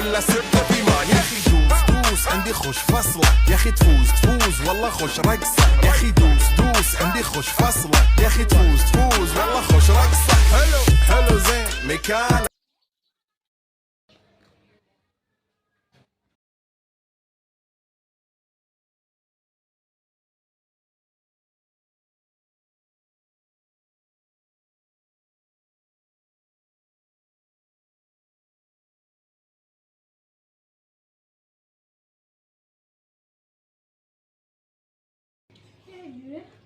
ولا ستة في مان. يا اخي دوس دوس عندي خوش فصلة، يا اخي تفوز تفوز والله خوش رقصة. يا اخي دوس دوس عندي خوش فصلة، يا اخي تفوز تفوز والله خوش رقصة. حلو حلو زين مكان. Yürü.